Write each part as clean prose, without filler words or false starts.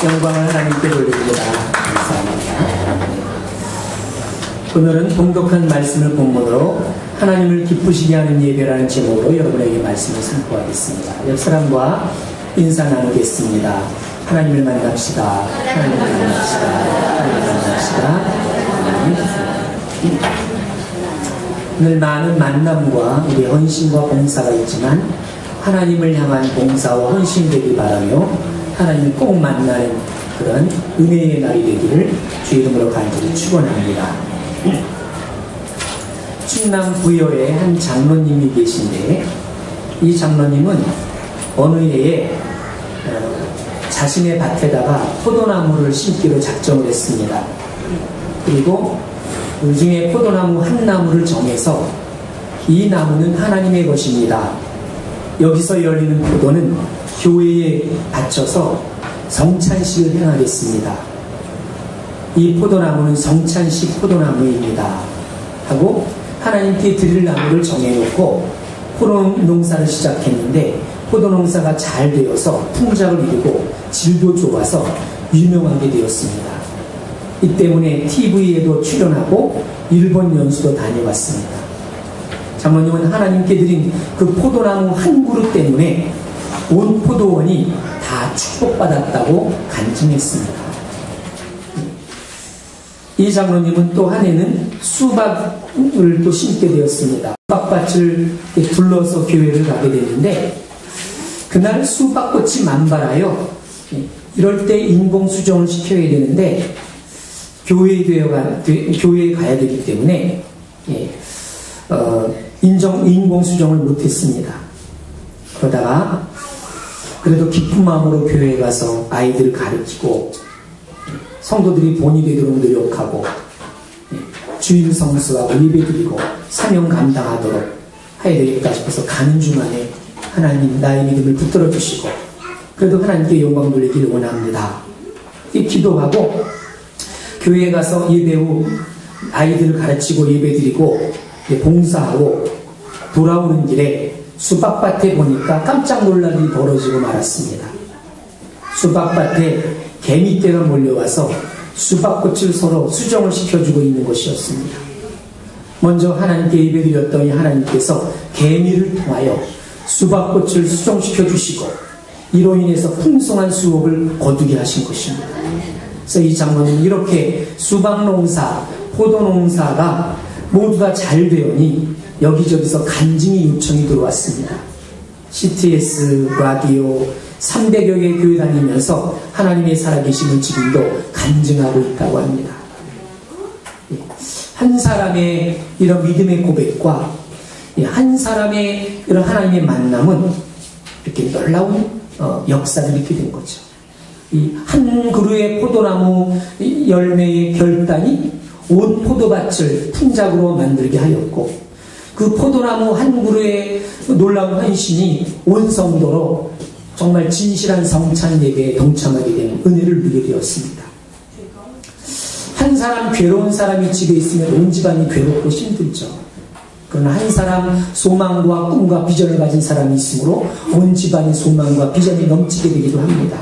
영광을 하나님께 돌립니다. 감사합니다. 오늘은 동독한 말씀을 본문으로 하나님을 기쁘시게 하는 예배라는 제목으로 여러분에게 말씀을 선포하겠습니다. 옆 사람과 인사 나누겠습니다. 하나님을 만납시다. 하나님을 만납시다. 하나님을 만납시다. 오늘 많은 만남과 우리의 헌신과 봉사가 있지만 하나님을 향한 봉사와 헌신되길 바라며 하나님을 꼭 만나는 그런 은혜의 날이 되기를 주 이름으로 간절히 축원합니다. 충남 부여에 한 장로님이 계신데 이 장로님은 어느 해에 자신의 밭에다가 포도나무를 심기로 작정을 했습니다. 그리고 그 중에 포도나무 한 나무를 정해서 이 나무는 하나님의 것입니다. 여기서 열리는 포도는 교회에 바쳐서 성찬식을 행하겠습니다. 이 포도나무는 성찬식 포도나무입니다. 하고 하나님께 드릴 나무를 정해놓고 포도농사를 시작했는데 포도농사가 잘 되어서 풍작을 이루고 질도 좋아서 유명하게 되었습니다. 이 때문에 TV에도 출연하고 일본 연수도 다녀왔습니다. 장로님은 하나님께 드린 그 포도나무 한 그루 때문에 온 포도원이 다 축복받았다고 간증했습니다. 이 장로님은 또 한 해는 수박을 또 심게 되었습니다. 수박밭을 둘러서 교회를 가게 됐는데 그날 수박꽃이 만발하여 이럴 때 인공수정을 시켜야 되는데 교회에 가야 되기 때문에 인공수정을 못했습니다. 그러다가 그래도 기쁜 마음으로 교회에 가서 아이들을 가르치고 성도들이 본이 되도록 노력하고 주일 성수하고 예배드리고 사명 감당하도록 해야 되겠다 싶어서 가는 중간에 하나님 나의 믿음을 붙들어 주시고 그래도 하나님께 영광 돌리기를 원합니다. 기도하고 교회에 가서 예배 후 아이들을 가르치고 예배드리고 봉사하고 돌아오는 길에 수박밭에 보니까 깜짝 놀랄 일이 벌어지고 말았습니다. 수박밭에 개미떼가 몰려와서 수박꽃을 서로 수정을 시켜주고 있는 것이었습니다. 먼저 하나님께 예배드렸더니 하나님께서 개미를 통하여 수박꽃을 수정시켜 주시고 이로 인해서 풍성한 수확을 거두게 하신 것입니다. 그래서 이 장로는 이렇게 수박농사, 포도농사가 모두 다 잘 되오니 여기저기서 간증이 요청이 들어왔습니다. CTS, 라디오 300여 개 교회 다니면서 하나님의 살아계심을 지금도 간증하고 있다고 합니다. 한 사람의 이런 믿음의 고백과 한 사람의 이런 하나님의 만남은 이렇게 놀라운 역사를 일으키게 된 거죠. 이 한 그루의 포도나무 열매의 결단이 온 포도밭을 풍작으로 만들게 하였고 그 포도나무 한 그루의 놀라운 헌신이 온 성도로 정말 진실한 성찬 예배에 동참하게 되는 은혜를 누리게 되었습니다. 한 사람 괴로운 사람이 집에 있으면 온 집안이 괴롭고 힘들죠. 그러나 한 사람 소망과 꿈과 비전을 가진 사람이 있으므로 온 집안이 소망과 비전이 넘치게 되기도 합니다.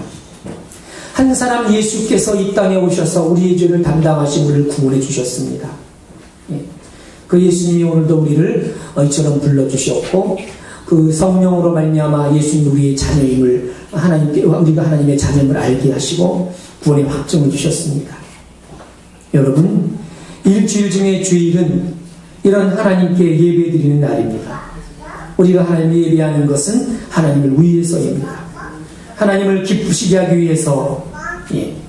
한 사람 예수께서 이 땅에 오셔서 우리의 죄를 담당하시고 우리를 구원해 주셨습니다. 그 예수님이 오늘도 우리를 이처럼 불러주셨고 그 성령으로 말미암아 예수님 우리의 자녀임을 우리가 하나님의 자녀임을 알게 하시고 구원의 확증을 주셨습니다. 여러분 일주일 중에 주일은 이런 하나님께 예배드리는 날입니다. 우리가 하나님을 예배하는 것은 하나님을 위해서입니다. 하나님을 기쁘시게 하기 위해서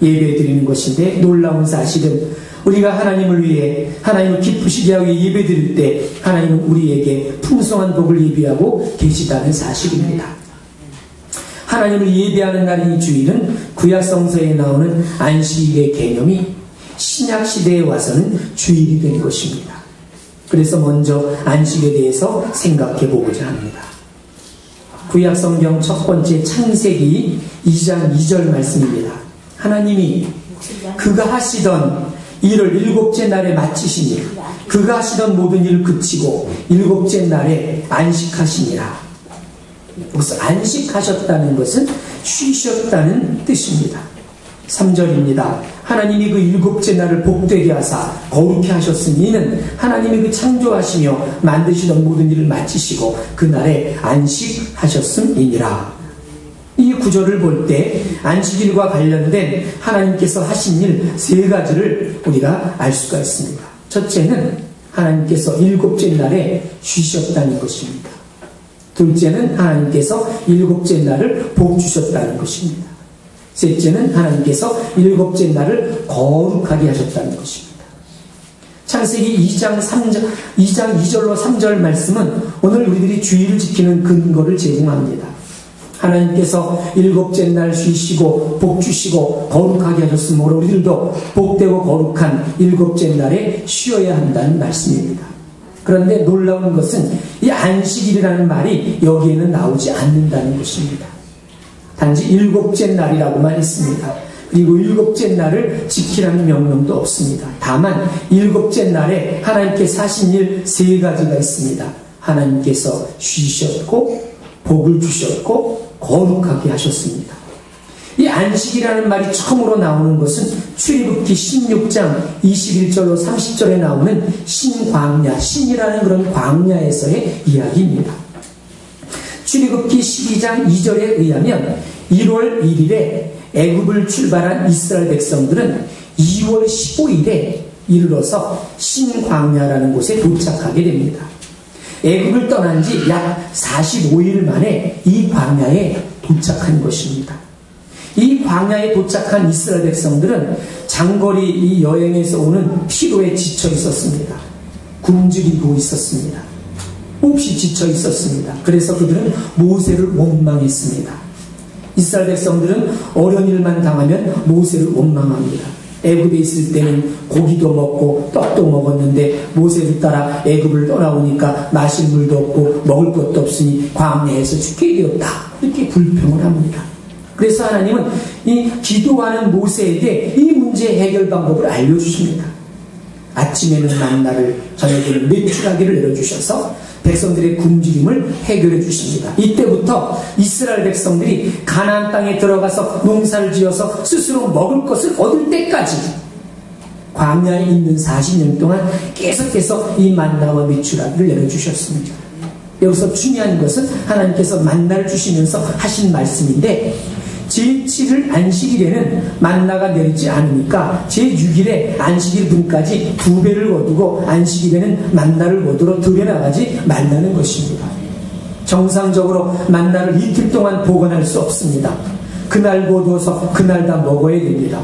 예배드리는 것인데 놀라운 사실은 우리가 하나님을 위해 하나님을 기쁘시게 하기 위해 예배드릴 때 하나님은 우리에게 풍성한 복을 예비하고 계시다는 사실입니다. 하나님을 예배하는 날인 주일은 구약성서에 나오는 안식일의 개념이 신약시대에 와서는 주일이 된 것입니다. 그래서 먼저 안식에 대해서 생각해 보고자 합니다. 구약성경 첫 번째 창세기 2장 2절 말씀입니다. 하나님이 그가 하시던 일을 일곱째 날에 마치시니 그가 하시던 모든 일을 그치고 일곱째 날에 안식하시니라. 여기서 안식하셨다는 것은 쉬셨다는 뜻입니다. 3절입니다. 하나님이 그 일곱째 날을 복되게 하사 거룩히 하셨으니 이는 하나님이 그 창조하시며 만드시던 모든 일을 마치시고 그 날에 안식하셨음이니라. 이 구절을 볼 때 안식일과 관련된 하나님께서 하신 일 세 가지를 우리가 알 수가 있습니다. 첫째는 하나님께서 일곱째 날에 쉬셨다는 것입니다. 둘째는 하나님께서 일곱째 날을 복 주셨다는 것입니다. 셋째는 하나님께서 일곱째 날을 거룩하게 하셨다는 것입니다. 창세기 2장 2절로 3절 말씀은 오늘 우리들이 주의를 지키는 근거를 제공합니다. 하나님께서 일곱째 날 쉬시고 복 주시고 거룩하게 하셨으므로 우리들도 복되고 거룩한 일곱째 날에 쉬어야 한다는 말씀입니다. 그런데 놀라운 것은 이 안식일이라는 말이 여기에는 나오지 않는다는 것입니다. 단지 일곱째 날이라고만 했습니다. 그리고 일곱째 날을 지키라는 명령도 없습니다. 다만 일곱째 날에 하나님께서 하신 일 세 가지가 있습니다. 하나님께서 쉬셨고 복을 주셨고 거룩하게 하셨습니다. 이 안식이라는 말이 처음으로 나오는 것은 출애굽기 16장 21절로 30절에 나오는 신광야, 신이라는 그런 광야에서의 이야기입니다. 출애굽기 12장 2절에 의하면 1월 1일에 애굽을 출발한 이스라엘 백성들은 2월 15일에 이르러서 신광야라는 곳에 도착하게 됩니다. 애굽을 떠난 지 약 45일 만에 이 광야에 도착한 것입니다. 이 광야에 도착한 이스라엘 백성들은 장거리 이 여행에서 오는 피로에 지쳐 있었습니다. 굶주리고 있었습니다. 몹시 지쳐 있었습니다. 그래서 그들은 모세를 원망했습니다. 이스라엘 백성들은 어려운 일만 당하면 모세를 원망합니다. 애굽에 있을 때는 고기도 먹고 떡도 먹었는데 모세를 따라 애굽을 떠나오니까 마실 물도 없고 먹을 것도 없으니 광야에서 죽게 되었다. 이렇게 불평을 합니다. 그래서 하나님은 이 기도하는 모세에게 이 문제 해결 방법을 알려주십니다. 아침에는 만나를 저녁에는 메추라기를 내려주셔서 백성들의 굶주림을 해결해 주십니다. 이때부터 이스라엘 백성들이 가나안 땅에 들어가서 농사를 지어서 스스로 먹을 것을 얻을 때까지 광야에 있는 40년 동안 계속해서 이 만나와 메추라기를 내려주셨습니다. 여기서 중요한 것은 하나님께서 만나를 주시면서 하신 말씀인데 제7일 안식일에는 만나가 내리지 않으니까 제6일에 안식일 분까지 2배를 거두고 안식일에는 만나를 거두러 들여나가지 말라는 것입니다. 정상적으로 만나를 이틀 동안 보관할 수 없습니다. 그날 거두어서 그날 다 먹어야 됩니다.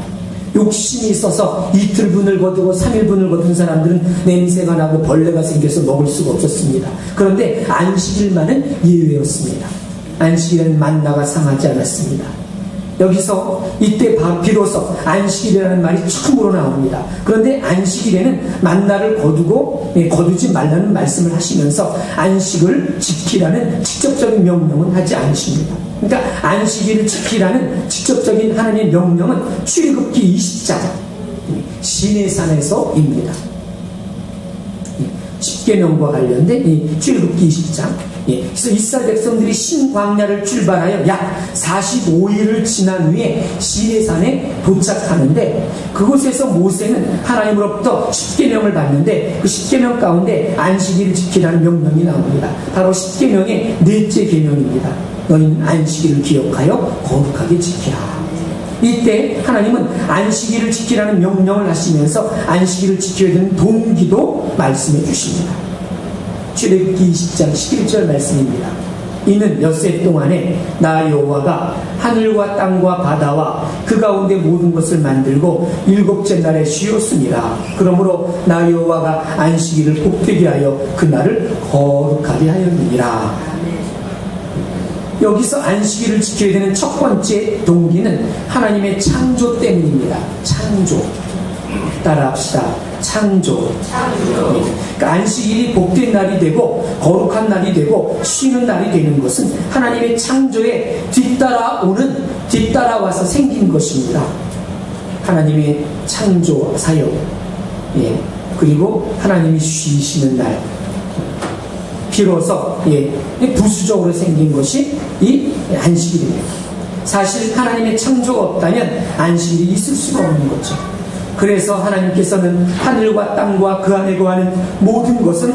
욕심이 있어서 이틀분을 거두고 3일분을 거둔 사람들은 냄새가 나고 벌레가 생겨서 먹을 수가 없었습니다. 그런데 안식일만은 예외였습니다. 안식일에는 만나가 상하지 않았습니다. 여기서 이때 비로소 안식일이라는 말이 처음으로 나옵니다. 그런데 안식일에는 만나를 거두지 말라는 말씀을 하시면서 안식을 지키라는 직접적인 명령은 하지 않으십니다. 그러니까 안식일을 지키라는 직접적인 하나님의 명령은 출애굽기 20장 시내산에서입니다. 십계명과 관련된 이 출애굽기 20장. 그래서 이스라엘 백성들이 신광야를 출발하여 약 45일을 지난 후에 시내산에 도착하는데 그곳에서 모세는 하나님으로부터 십계명을 받는데 그 십계명 가운데 안식일을 지키라는 명령이 나옵니다. 바로 십계명의 넷째 계명입니다. 너희는 안식일을 기억하여 거룩하게 지키라. 이때 하나님은 안식일을 지키라는 명령을 하시면서 안식일을 지켜야 되는 동기도 말씀해 주십니다. 출애굽기 20장 11절 말씀입니다. 이는 엿새 동안에 나 여호와가 하늘과 땅과 바다와 그 가운데 모든 것을 만들고 일곱째 날에 쉬었습니다. 그러므로 나 여호와가 안식일을 복되게 하여 그 날을 거룩하게 하였느니라. 여기서 안식일을 지켜야 되는 첫 번째 동기는 하나님의 창조 때문입니다. 창조. 따라합시다. 창조. 그러니까 안식일이 복된 날이 되고 거룩한 날이 되고 쉬는 날이 되는 것은 하나님의 창조에 뒤따라와서 생긴 것입니다. 하나님의 창조 사역, 그리고 하나님이 쉬시는 날, 비로소 부수적으로 생긴 것이 이 안식일입니다. 사실 하나님의 창조가 없다면 안식일이 있을 수가 없는 거죠. 그래서 하나님께서는 하늘과 땅과 그 안에 거하는 모든 것은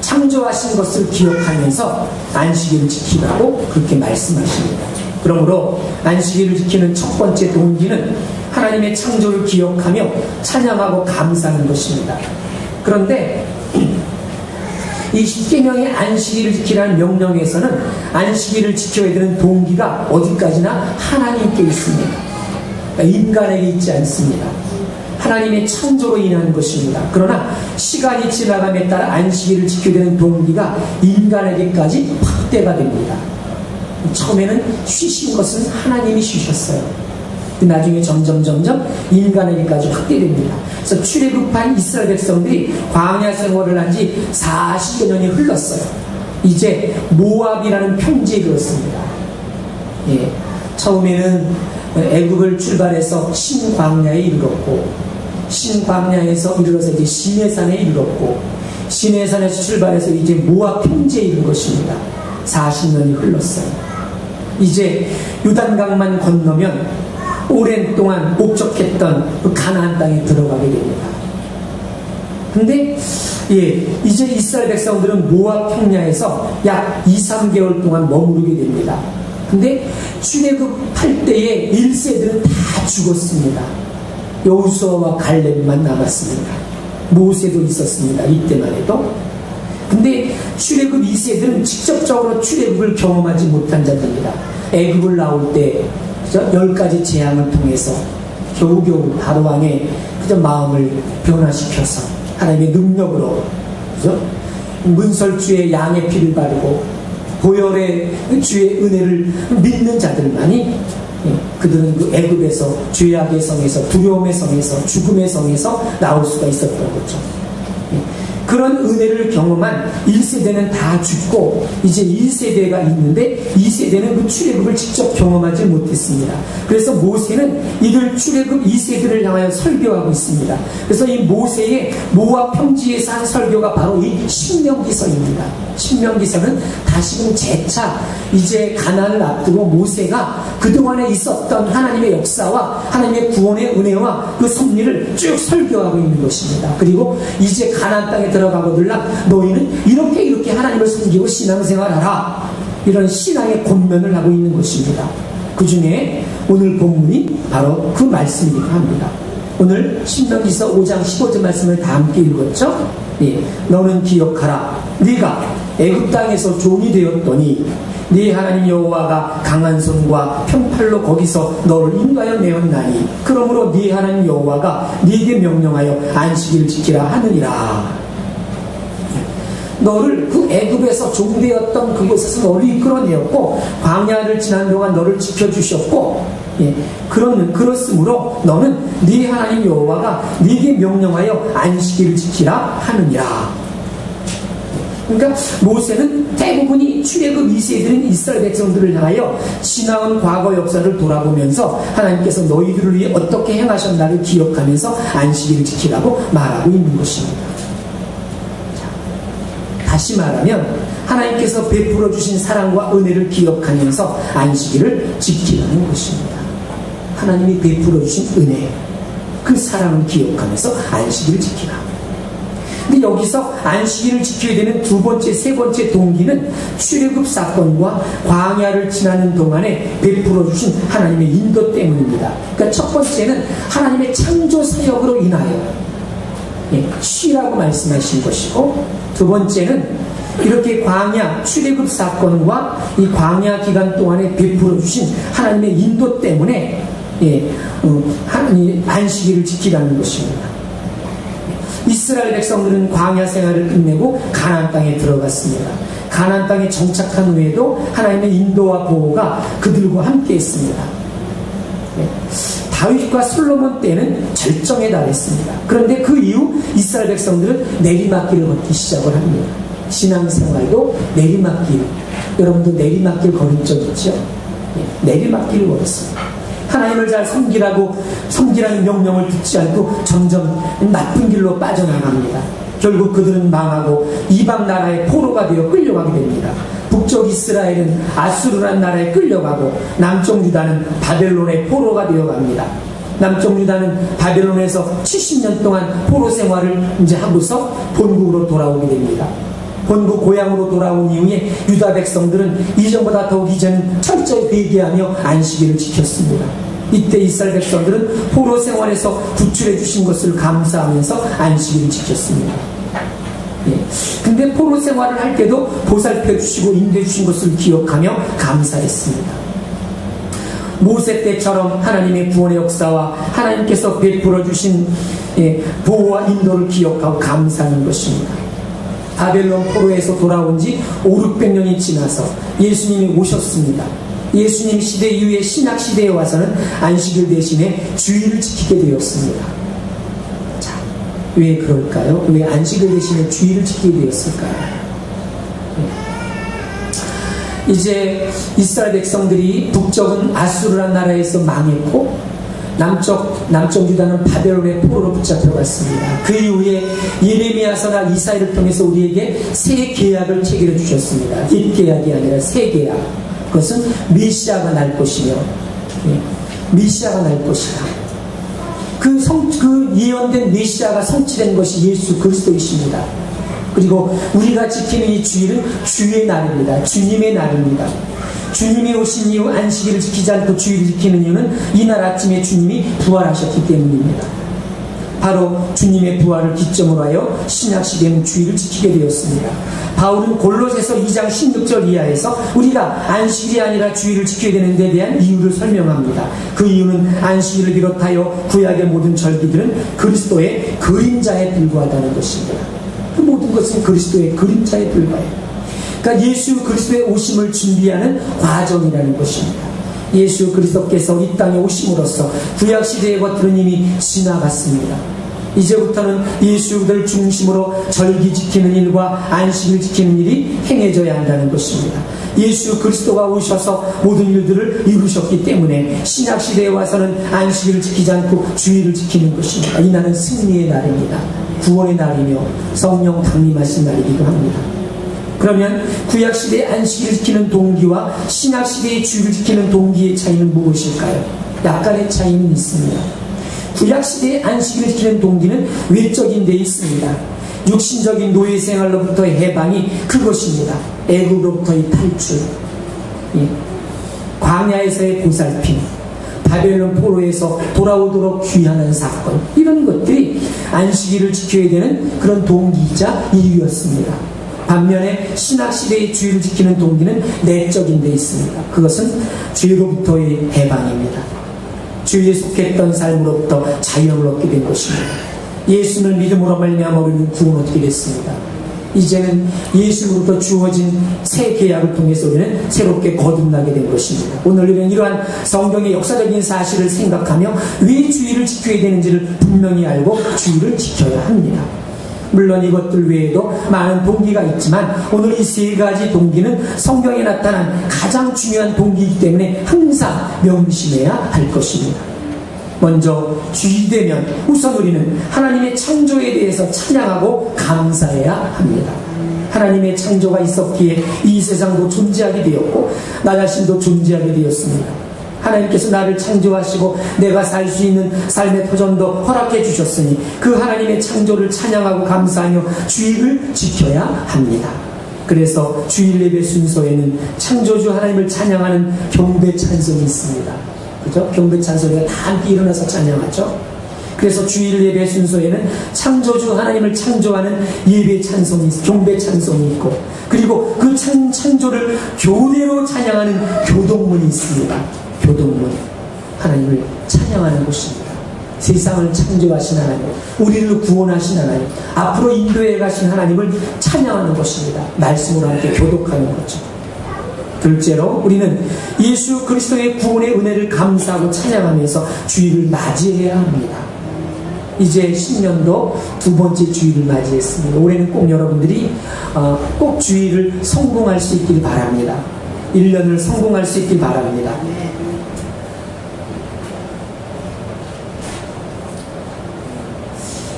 창조하신 것을 기억하면서 안식일을 지키라고 그렇게 말씀하십니다. 그러므로 안식일을 지키는 첫 번째 동기는 하나님의 창조를 기억하며 찬양하고 감사하는 것입니다. 그런데 이 십계명의 안식일을 지키라는 명령에서는 안식일을 지켜야 되는 동기가 어디까지나 하나님께 있습니다. 그러니까 인간에게 있지 않습니다. 하나님의 창조로 인한 것입니다. 그러나 시간이 지나감에 따라 안식일을 지켜야 되는 동기가 인간에게까지 확대가 됩니다. 처음에는 쉬신 것은 하나님이 쉬셨어요. 나중에 점점 인간에게까지 확대됩니다. 그래서 출애굽한 이스라엘 백성들이 광야 생활을 한 지 40여 년이 흘렀어요. 이제 모압이라는 평지에 이르렀습니다. 예, 처음에는 애굽을 출발해서 신광야에 이르렀고, 신광야에서 이르러서 이제 시내산에 이르렀고, 시내산에서 출발해서 이제 모압 평지에 이른 것입니다. 40년이 흘렀어요. 이제 요단강만 건너면 오랜 동안 목적했던 그 가나안 땅에 들어가게 됩니다. 근데 이제 이스라엘 백성들은 모압 평야에서 약 2-3개월 동안 머무르게 됩니다. 근데 출애굽할 때에 1세들은 다 죽었습니다. 여호수아와 갈렙만 남았습니다. 모세도 있었습니다. 이때만 해도. 근데 출애굽 2세들은 직접적으로 출애굽을 경험하지 못한 자들입니다. 애굽을 나올 때 10가지 재앙을 통해서 겨우겨우 바로왕의 마음을 변화시켜서 하나님의 능력으로, 그죠? 문설주의 양의 피를 바르고 보혈의 주의 은혜를 믿는 자들만이 그들은 그 애굽에서 죄악의 성에서, 두려움의 성에서, 죽음의 성에서 나올 수가 있었던 거죠. 그런 은혜를 경험한 1세대는 다 죽고 이제 1세대가 있는데 2세대는 그 출애굽을 직접 경험하지 못했습니다. 그래서 모세는 이들 출애굽 2세대를 향하여 설교하고 있습니다. 그래서 이 모세의 모압 평지에서 한 설교가 바로 이 신명기서입니다. 신명기서는 다시금 재차 이제 가나안을 앞두고 모세가 그동안에 있었던 하나님의 역사와 하나님의 구원의 은혜와 그 섭리를 쭉 설교하고 있는 것입니다. 그리고 이제 가나안 땅에 들어가거들라 너희는 이렇게 하나님을 섬기고 신앙생활하라, 이런 신앙의 권면을 하고 있는 것입니다. 그 중에 오늘 본문이 바로 그 말씀이기도 합니다. 오늘 신명기서 5장 15절 말씀을 다 함께 읽었죠? 너는 기억하라. 네가 애굽 땅에서 종이 되었더니 네 하나님 여호와가 강한 손과 편팔로 거기서 너를 인도하여 내었나니 그러므로 네 하나님 여호와가 네게 명령하여 안식일을 지키라 하느니라. 너를 그 애굽에서 종되었던 그곳에서 너를 이끌어내었고 광야를 지난 동안 너를 지켜주셨고, 그렇으므로 너는 네 하나님 여호와가 네게 명령하여 안식일을 지키라 하느니라. 그러니까 모세는 대부분이 출애굽 2세들인 이스라엘 백성들을 향하여 지나온 과거 역사를 돌아보면서 하나님께서 너희들을 위해 어떻게 행하셨나를 기억하면서 안식일을 지키라고 말하고 있는 것입니다. 다시 말하면 하나님께서 베풀어 주신 사랑과 은혜를 기억하면서 안식일을 지키라는 것입니다. 하나님이 베풀어 주신 은혜, 그 사랑을 기억하면서 안식일을 지키라. 근데 여기서 안식일을 지켜야 되는 두 번째, 세 번째 동기는 출애굽 사건과 광야를 지나는 동안에 베풀어 주신 하나님의 인도 때문입니다. 그러니까 첫 번째는 하나님의 창조 사역으로 인하여 쉬라고 말씀하신 것이고, 두 번째는 이렇게 광야 출애굽 사건과 이 광야 기간 동안에 베풀어 주신 하나님의 인도 때문에 하나님 안식일을 지키라는 것입니다. 이스라엘 백성들은 광야 생활을 끝내고 가나안 땅에 들어갔습니다. 가나안 땅에 정착한 후에도 하나님의 인도와 보호가 그들과 함께 했습니다. 다윗과 솔로몬 때는 절정에 달했습니다. 그런데 그 이후 이스라엘 백성들은 내리막길을 걷기 시작을 합니다. 신앙생활도 내리막길, 여러분도 내리막길 걸은 적 있죠? 내리막길을 걸었습니다. 하나님을 잘 섬기라는 명령을 듣지 않고 점점 나쁜 길로 빠져나갑니다. 결국 그들은 망하고 이방 나라의 포로가 되어 끌려가게 됩니다. 북쪽 이스라엘은 아수르란 나라에 끌려가고 남쪽 유다는 바벨론의 포로가 되어갑니다. 남쪽 유다는 바벨론에서 70년 동안 포로 생활을 이제 하고서 본국으로 돌아오게 됩니다. 본국 고향으로 돌아온 이후에 유다 백성들은 이전보다 더욱 이제는 철저히 회개하며 안식일을 지켰습니다. 이때 이스라엘 백성들은 포로 생활에서 구출해 주신 것을 감사하면서 안식일을 지켰습니다. 근데 포로 생활을 할 때도 보살펴 주시고 인도해 주신 것을 기억하며 감사했습니다. 모세 때처럼 하나님의 구원의 역사와 하나님께서 베풀어 주신 보호와 인도를 기억하고 감사하는 것입니다. 바벨론 포로에서 돌아온 지 500~600년이 지나서 예수님이 오셨습니다. 예수님 시대 이후에 신약 시대에 와서는 안식일 대신에 주일을 지키게 되었습니다. 자, 왜 그럴까요? 왜 안식일 대신에 주일을 지키게 되었을까요? 이제 이스라엘 백성들이 북쪽은 아수르란 나라에서 망했고 남쪽 유다는 바벨론의 포로로 붙잡혀갔습니다. 그 이후에 예레미야서나 이사야를 통해서 우리에게 새 계약을 체결해 주셨습니다. 옛 계약이 아니라 새 계약. 그것은 메시아가 날 것이며, 메시아가 날 것이다. 그 예언된 메시아가 성취된 것이 예수 그리스도이십니다. 그리고 우리가 지키는 이 주일은 주의 날입니다. 주님의 날입니다. 주님이 오신 이후 안식일을 지키지 않고 주일을 지키는 이유는 이날 아침에 주님이 부활하셨기 때문입니다. 바로 주님의 부활을 기점으로 하여 신약시대는 주일을 지키게 되었습니다. 바울은 골로새서 2장 16절 이하에서 우리가 안식일이 아니라 주일을 지켜야 되는 데 대한 이유를 설명합니다. 그 이유는 안식일을 비롯하여 구약의 모든 절기들은 그리스도의 그림자에 불과하다는 것입니다. 그 모든 것은 그리스도의 그림자에 불과해요. 그러니까 예수 그리스도의 오심을 준비하는 과정이라는 것입니다. 예수 그리스도께서 이 땅에 오심으로써 구약시대의 것들은 이미 지나갔습니다. 이제부터는 예수를 중심으로 절기 지키는 일과 안식을 지키는 일이 행해져야 한다는 것입니다. 예수 그리스도가 오셔서 모든 일들을 이루셨기 때문에 신약시대에 와서는 안식일을 지키지 않고 주일을 지키는 것입니다. 이 날은 승리의 날입니다. 구원의 날이며 성령 강림하신 날이기도 합니다. 그러면 구약시대의 안식일을 지키는 동기와 신약시대의 주일을 지키는 동기의 차이는 무엇일까요? 약간의 차이는 있습니다. 구약시대의 안식일을 지키는 동기는 외적인 데 있습니다. 육신적인 노예생활로부터의 해방이 그것입니다. 애굽으로부터의 탈출, 광야에서의 보살핌, 바벨론 포로에서 돌아오도록 귀환한 사건, 이런 것들이 안식일을 지켜야 되는 그런 동기이자 이유였습니다. 반면에 신약시대의 주일을 지키는 동기는 내적인 데 있습니다. 그것은 죄로부터의 해방입니다. 죄에 속했던 삶으로부터 자유를 얻게 된 것입니다. 예수를 믿음으로 말미암아 우리는 구원 얻게 됐습니다. 이제는 예수로부터 주어진 새 계약을 통해서 우리는 새롭게 거듭나게 된 것입니다. 오늘 우리는 이러한 성경의 역사적인 사실을 생각하며 왜 주일을 지켜야 되는지를 분명히 알고 주일을 지켜야 합니다. 물론 이것들 외에도 많은 동기가 있지만 오늘 이 세 가지 동기는 성경에 나타난 가장 중요한 동기이기 때문에 항상 명심해야 할 것입니다. 먼저 주일되면 우선 우리는 하나님의 창조에 대해서 찬양하고 감사해야 합니다. 하나님의 창조가 있었기에 이 세상도 존재하게 되었고 나 자신도 존재하게 되었습니다. 하나님께서 나를 창조하시고 내가 살 수 있는 삶의 터전도 허락해 주셨으니 그 하나님의 창조를 찬양하고 감사하며 주일을 지켜야 합니다. 그래서 주일 예배 순서에는 창조주 하나님을 찬양하는 경배 찬송이 있습니다. 그죠? 경배 찬송이 다 함께 일어나서 찬양하죠. 그래서 주일 예배 순서에는 창조주 하나님을 창조하는 예배 찬송이, 경배 찬송이 있고, 그리고 그 창조를 교대로 찬양하는 교동문이 있습니다. 교동문, 하나님을 찬양하는 곳입니다. 세상을 창조하신 하나님, 우리를 구원하신 하나님, 앞으로 인도해 가신 하나님을 찬양하는 것입니다. 말씀으로 함께 교독하는 거죠. 둘째로 우리는 예수 그리스도의 구원의 은혜를 감사하고 찬양하면서 주일을 맞이해야 합니다. 이제 신년도 두 번째 주일을 맞이했습니다. 올해는 꼭 여러분들이 꼭 주일을 성공할 수 있길 바랍니다. 1년을 성공할 수 있길 바랍니다.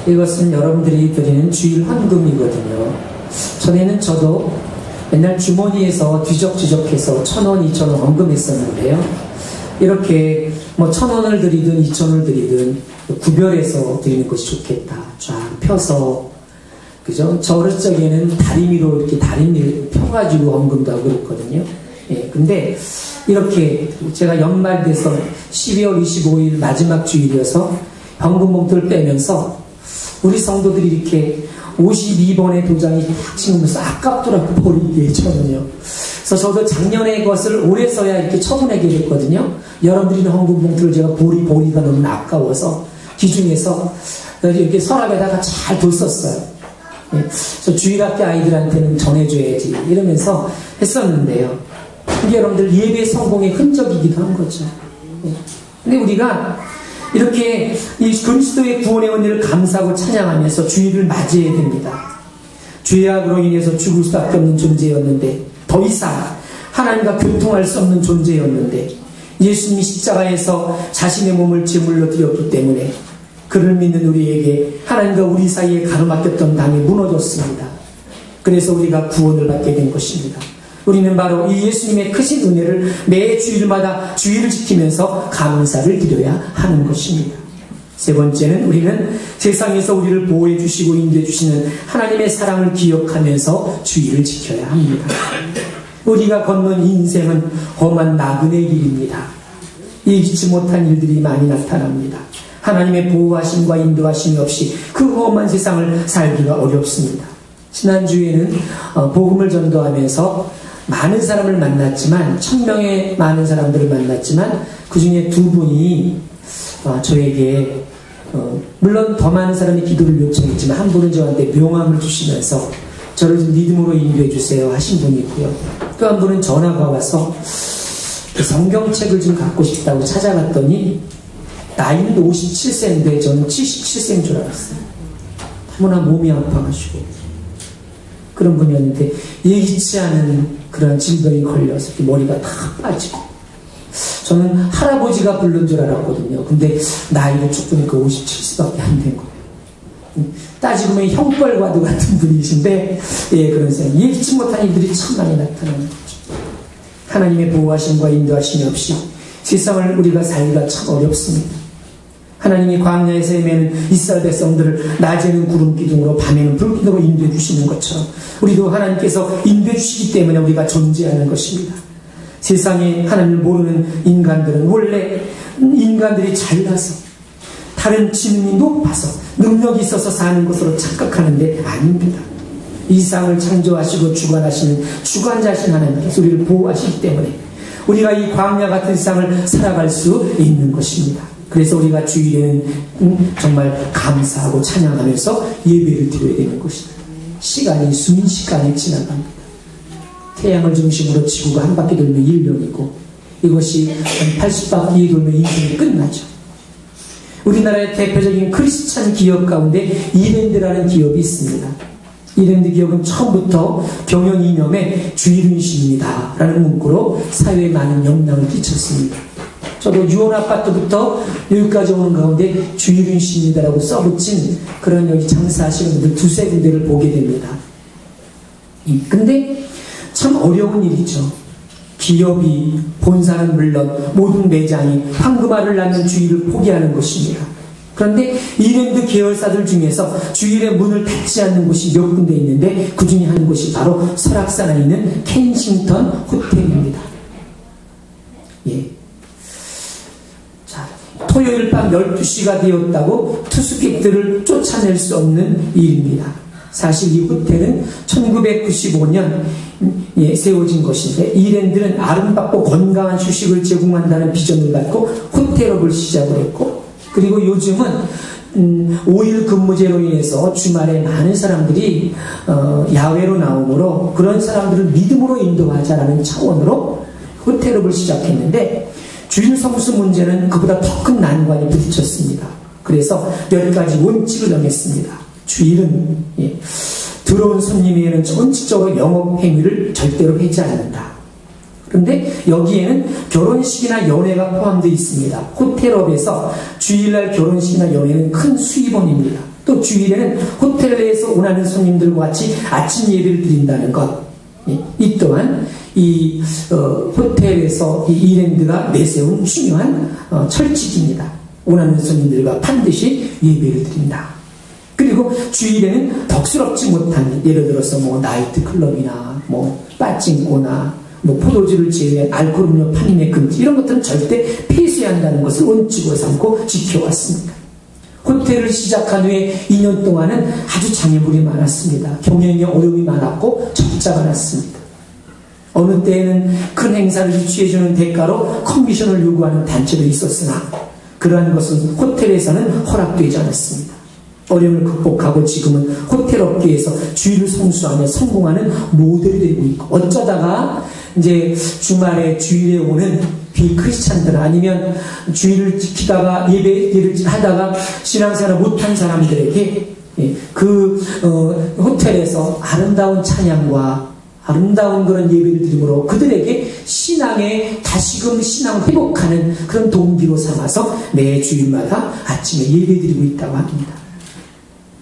이것은 여러분들이 드리는 주일 헌금이거든요. 전에는 저도 맨날 주머니에서 뒤적뒤적해서 1,000원, 2,000원 헌금했었는데요. 이렇게 뭐 1,000원을 드리든 2,000원을 드리든 구별해서 드리는 것이 좋겠다. 쫙 펴서, 그죠? 저 어렸을 적에는 다리미로 이렇게 다리미를 펴가지고 헌금도 하고 그랬거든요. 예, 근데 이렇게 제가 연말 돼서 12월 25일 마지막 주일이어서 헌금 봉투를 빼면서 우리 성도들이 이렇게 52번의 도장이 탁 찍으면서 아깝더라고 버리기에 저는요. 그래서 저도 작년에 것을 올해 써야 이렇게 처분하게 됐거든요. 여러분들이 헌금 봉투를 제가 보리가 너무 아까워서 기중에서 이렇게 서랍에다가 잘 뒀었어요. 예, 그래서 주일학교 아이들한테는 전해줘야지 이러면서 했었는데요. 이게 여러분들 예배 성공의 흔적이기도 한 거죠. 예. 근데 우리가 이렇게 이 그리스도의 구원의 은혜를 감사하고 찬양하면서 주일을 맞이해야 됩니다. 죄악으로 인해서 죽을 수밖에 없는 존재였는데, 더 이상 하나님과 교통할 수 없는 존재였는데, 예수님이 십자가에서 자신의 몸을 제물로 드렸기 때문에 그를 믿는 우리에게 하나님과 우리 사이에 가로막혔던 담이 무너졌습니다. 그래서 우리가 구원을 받게 된 것입니다. 우리는 바로 이 예수님의 크신 은혜를 매 주일마다 주일을 지키면서 감사를 드려야 하는 것입니다. 세 번째는 우리는 세상에서 우리를 보호해 주시고 인도해 주시는 하나님의 사랑을 기억하면서 주일을 지켜야 합니다. 우리가 걷는 인생은 험한 나그네 길입니다. 예기치 못한 일들이 많이 나타납니다. 하나님의 보호하심과 인도하심이 없이 그 험한 세상을 살기가 어렵습니다. 지난주에는 복음을 전도하면서 많은 사람을 만났지만 1,000명의 많은 사람들을 만났지만 그 중에 2분이 저에게 물론 더 많은 사람이 기도를 요청했지만 한 분은 저한테 명함을 주시면서 저를 좀 믿음으로 인도해 주세요 하신 분이 있고요. 또 한 분은 전화가 와서 성경책을 좀 갖고 싶다고 찾아갔더니 나이는 57세인데 저는 77세인 줄 알았어요. 너무나 몸이 아파가지고 그런 분이었는데 예기치 않은 그런 질병이 걸려서 머리가 다 빠지고 저는 할아버지가 부른 줄 알았거든요. 근데 나이를 쭉 보니까 57세밖에 안 된 거예요. 따지고 보면 형벌과도 같은 분이신데 예, 그런 생각. 예기치 못한 일들이 참 많이 나타나는 거죠. 하나님의 보호하심과 인도하심이 없이 세상을 우리가 살기가 참 어렵습니다. 하나님이 광야에서 헤매는 이스라엘 백성들을 낮에는 구름 기둥으로 밤에는 불 기둥으로 인도해 주시는 것처럼 우리도 하나님께서 인도해 주시기 때문에 우리가 존재하는 것입니다. 세상에 하나님을 모르는 인간들은 원래 인간들이 잘나서 다른 지능이 높아서 능력이 있어서 사는 것으로 착각하는데 아닙니다. 이 세상을 창조하시고 주관하시는 주관자신 하나님께서 우리를 보호하시기 때문에 우리가 이 광야 같은 세상을 살아갈 수 있는 것입니다. 그래서 우리가 주일에는 정말 감사하고 찬양하면서 예배를 드려야 되는 것입니다. 시간이 순식간에 지나갑니다. 태양을 중심으로 지구가 한 바퀴 돌면 1년이고 이것이 한 80바퀴 돌면 인생이 끝나죠. 우리나라의 대표적인 크리스찬 기업 가운데 이랜드라는 기업이 있습니다. 이랜드 기업은 처음부터 경영 이념에 주일은신입니다 라는 문구로 사회에 많은 영향을 끼쳤습니다. 저도 유원 아파트부터 여기까지 오는 가운데 주일은신입니다라고 써붙인 그런 여기 장사하시는 분들 2-3 군데를 보게 됩니다. 근데 참 어려운 일이죠. 기업이, 본사는 물론 모든 매장이 황금알을 낳는 주일을 포기하는 것입니다. 그런데 이랜드 계열사들 중에서 주일에 문을 닫지 않는 곳이 몇 군데 있는데 그 중에 한 곳이 바로 설악산에 있는 켄싱턴 호텔입니다. 예. 자, 토요일 밤 12시가 되었다고 투숙객들을 쫓아낼 수 없는 일입니다. 사실 이 호텔은 1995년 세워진 것인데 이랜드는 아름답고 건강한 휴식을 제공한다는 비전을 갖고 호텔업을 시작을 했고 그리고 요즘은 5일 근무제로 인해서 주말에 많은 사람들이 야외로 나오므로 그런 사람들을 믿음으로 인도하자라는 차원으로 호텔업을 시작했는데 주일 성수 문제는 그보다 더 큰 난관이 부딪혔습니다. 그래서 몇 가지 원칙을 정했습니다. 주일은 들어온 손님에게는 원칙적으로 영업 행위를 절대로 하지 않는다. 그런데 여기에는 결혼식이나 연회가 포함되어 있습니다. 호텔업에서 주일날 결혼식이나 연회는 큰 수입원입니다. 또 주일에는 호텔 내에서 원하는 손님들과 같이 아침 예배를 드린다는 것. 이 또한 이 호텔에서 이 이랜드가 내세운 중요한 철칙입니다. 원하는 손님들과 반드시 예배를 드린다. 그리고 주일에는 덕스럽지 못한, 예를 들어서 뭐 나이트클럽이나 뭐 빠찡코나 뭐 포도주를 제외한 알코올 음료 판매 금지, 이런 것들은 절대 폐쇄해야 한다는 것을 원칙으로 삼고 지켜왔습니다. 호텔을 시작한 후에 2년 동안은 아주 장애물이 많았습니다. 경영에 어려움이 많았고 적자가 났습니다. 어느 때에는 큰 행사를 유치해주는 대가로 커미션을 요구하는 단체도 있었으나 그러한 것은 호텔에서는 허락되지 않았습니다. 어려움을 극복하고 지금은 호텔 업계에서 주일을 성수하며 성공하는 모델이 되고 있고, 어쩌다가 이제 주말에 주일에 오는 비크리스찬들, 아니면 주일을 지키다가 예배를 하다가 신앙생활을 못한 사람들에게 호텔에서 아름다운 찬양과 아름다운 그런 예배를 드림으로 그들에게 신앙에 다시금 신앙을 회복하는 그런 동기로 삼아서 매 주일마다 아침에 예배 드리고 있다고 합니다.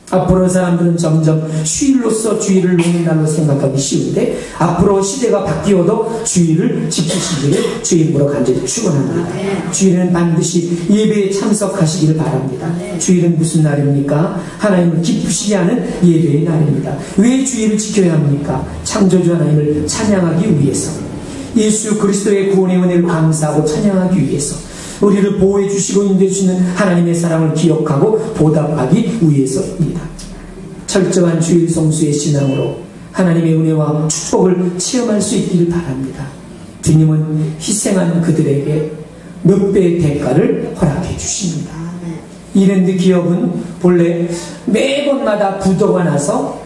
앞으로 사람들은 점점 휴일로서 주일을 노는 날로 생각하기 쉬운데, 앞으로 시대가 바뀌어도 주일을 지키시기를 주일으로 간절히 축원합니다. 주일은 반드시 예배에 참석하시기를 바랍니다. 주일은 무슨 날입니까? 하나님을 기쁘시게 하는 예배의 날입니다. 왜 주일을 지켜야 합니까? 창조주 하나님을 찬양하기 위해서, 예수 그리스도의 구원의 은혜를 감사하고 찬양하기 위해서, 우리를 보호해 주시고 인도해 주시는 하나님의 사랑을 기억하고 보답하기 위해서입니다. 철저한 주일 성수의 신앙으로 하나님의 은혜와 축복을 체험할 수 있기를 바랍니다. 주님은 희생한 그들에게 몇 배의 대가를 허락해 주십니다. 이랜드 기업은 본래 매번마다 부도가 나서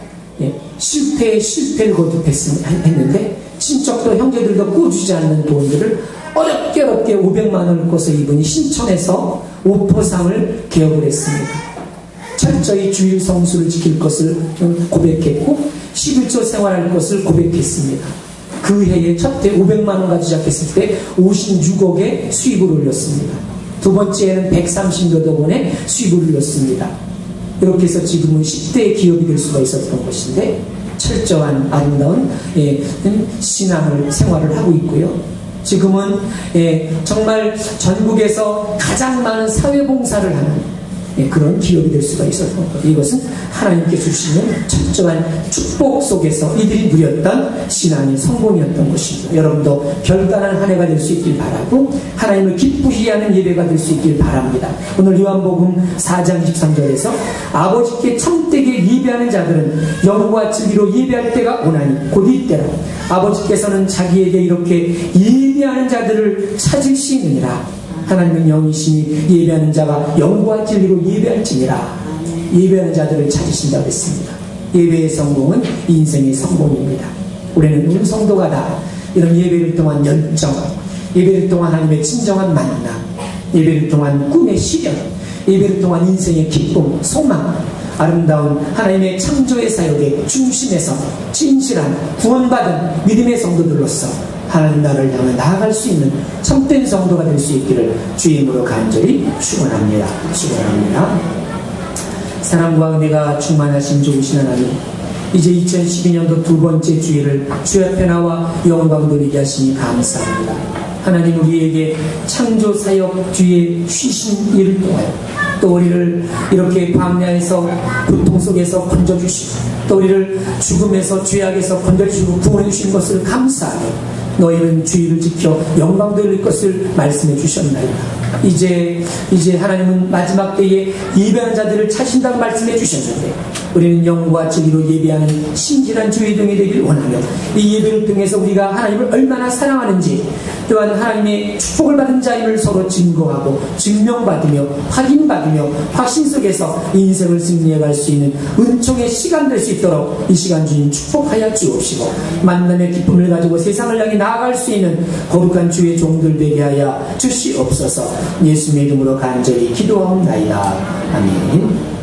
실패에 실패를 거듭했는데, 친척도 형제들도 꾸주지 않는 돈들을 어렵게 500만 원을 꿔서 이분이 신청해서 오포상을 개업을 했습니다. 철저히 주일 성수를 지킬 것을 고백했고 11조 생활할 것을 고백했습니다. 그 해에 첫 해 500만 원 가지고 시작했을 때 56억의 수입을 올렸습니다. 두 번째에는 130여 원의 수입을 올렸습니다. 이렇게 해서 지금은 10대의 기업이 될 수가 있었던 것인데, 철저한 아름다운 신앙을 생활을 하고 있고요. 지금은 정말 전국에서 가장 많은 사회봉사를 하는 그런 기업이 될 수가 있었던 것. 이것은 하나님께 주시는 철저한 축복 속에서 이들이 누렸던 신앙의 성공이었던 것입니다. 여러분도 별단한 한 해가 될 수 있길 바라고, 하나님을 기쁘시게 하는 예배가 될 수 있길 바랍니다. 오늘 요한복음 4장 23절에서 아버지께 참되게 예배하는 자들은 영과 진리로 예배할 때가 오나니 곧 이때라. 아버지께서는 자기에게 이렇게 예배하는 자들을 찾으시느니라. 하나님은 영이시니 예배하는 자가 영과 진리로 예배할지니라. 예배하는 자들을 찾으신다고 했습니다. 예배의 성공은 인생의 성공입니다. 우리는 온 성도가 다 이런 예배를 통한 열정, 예배를 통한 하나님의 진정한 만남, 예배를 통한 꿈의 실현, 예배를 통한 인생의 기쁨, 소망, 아름다운 하나님의 창조의 사역의 중심에서 진실한 구원받은 믿음의 성도들로서 하나님 나라를 향해 나아갈 수 있는 참된 성도가 될 수 있기를 주의 이름으로 간절히 축원합니다. 축원합니다. 사랑과 은혜가 충만하신 좋으신 하나님, 이제 2012년도 두 번째 주일을 주 앞에 나와 영광 돌리게 하시니 감사합니다. 하나님, 우리에게 창조 사역 주의 쉬신 일을 통하여 또 우리를 이렇게 광야에서 고통 속에서 건져주시고, 또 우리를 죽음에서 죄악에서 건져주시고 구원해 주신 것을 감사하며, 너희는 주의를 지켜 영광 돌릴 것을 말씀해 주셨나이다. 이제 하나님은 마지막 때에 예배하는 자들을 찾으신다고 말씀해 주셨는데, 우리는 영과 진리로 예배하는 신실한 주의 종이 되길 원하며, 이 예배를 통해서 우리가 하나님을 얼마나 사랑하는지, 또한 하나님의 축복을 받은 자임을 서로 증거하고 증명받으며 확인받으며 확신 속에서 인생을 승리해갈 수 있는 은총의 시간 될 수 있도록 이 시간 주님 축복하여 주옵시고, 만남의 기쁨을 가지고 세상을 향해 나아갈 수 있는 거룩한 주의 종들 되게 하여 주시옵소서. 예수님의 이름으로 간절히 기도하옵나이다. 아멘.